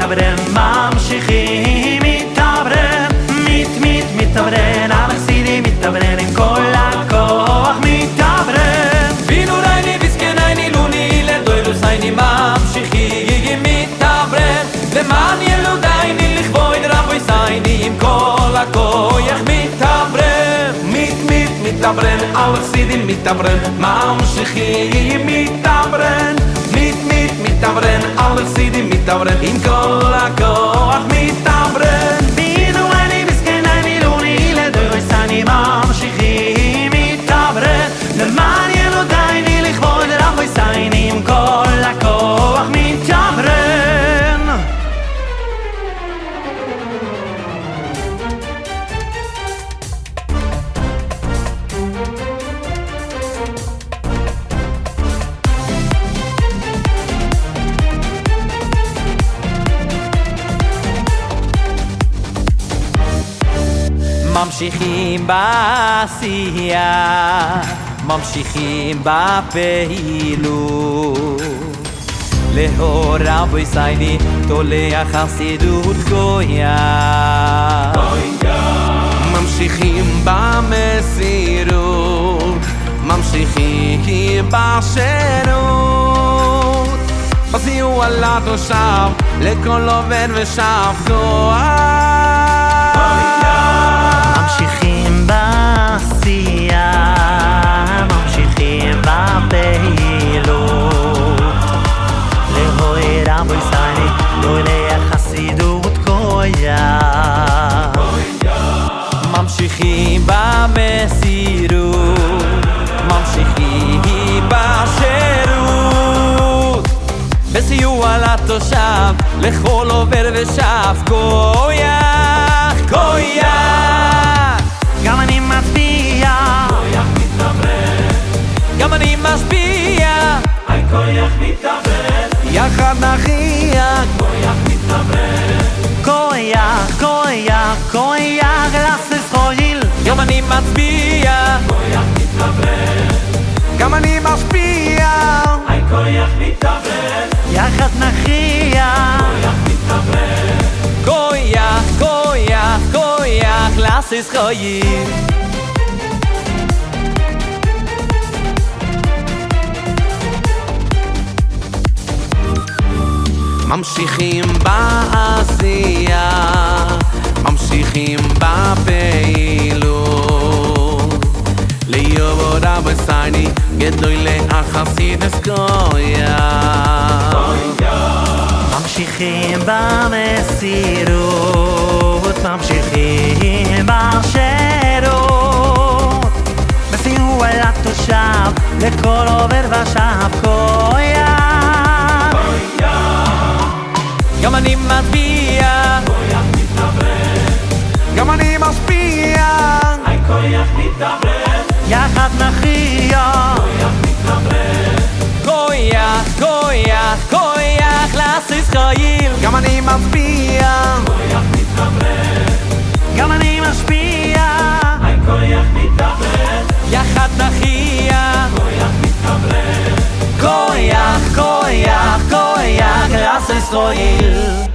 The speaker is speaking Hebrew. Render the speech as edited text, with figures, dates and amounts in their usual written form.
מתברן ממשיכים מתברן מתברן על החסידים מתברן עם כל הכוח מתברן בינו רייני וסקנייני לוני לדוילוס הייני ממשיכים מתברן למען ילודייני לכבוד רבוי סייני עם כל הכוח מתברן מתברן על החסידים מתברן ממשיכים מתברן מתברן על החסידים מתברן עם כל הכוח מתברן בינו אני וסקנייני לוני לדוילוס הייני ממשיכים מתברן למען ילודייני לכבוד רבוי סייני עם כל הכוח מתברן ממשיכים בעשייה, ממשיכים בפעילות לאור רבוי סייני תולה חסידות גויה ממשיכים במסירות, ממשיכים בשירות בסיוע לתושב לכל עובד ושב כוח ממשיכים בעשייה, ממשיכים בפעילות להוי רבוי סייני תולה חסידות גויה ממשיכים במסירות, ממשיכים בשירות בסיוע לתושב לכל עובר ושב כוח כוח גם אני מצביע כוח מתברן גם אני משפיע על כוח מתברן יחד נכריע כוח מתברן כוח לארץ ישראל גם אני מצביע כוח מתברן גם אני משפיע על כוח מתברן יחד נכריע כוח מתברן כוח לארץ ישראל ממשיכים בעשייה, ממשיכים בפעילות ליובוד רבוי סייני גדולי החסידות גויה ממשיכים במסירות, ממשיכים בשירות בסיוע לתושב לכל עובר ושב כוח גם אני מצביע כוח מתברן גם אני משפיע על כוח מתברן יחד נכריע כוח לארץ ישראל גם אני מצביע כוח מתברן גם אני משפיע על כוח מתברן יחד נכריע כוח מתברן כוח לארץ ישראל